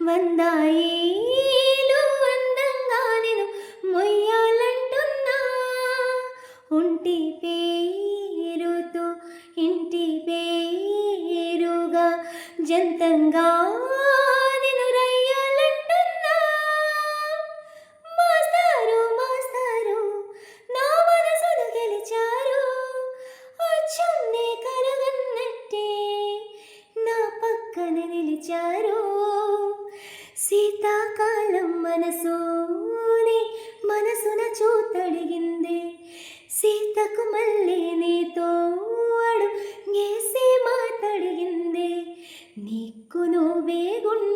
వందాయేలు అందంగా నేను మొయ్యాలంటున్నా. ఒంటి పేరుతో ఇంటి పేరుగా జంతంగా నేను రయ్యాలంటున్నా. మాస్టారు మాస్టారు నా మనసును గెలిచారు. అచ్చం నే కలగన్నట్టే నా పక్కన నిలిచారు. శీతాకాలం మనసున చూతడిగింది. సీతకు మళ్ళీ నీతో అడుగేసి మాతడిగింది. నీకు నువ్వే గుండె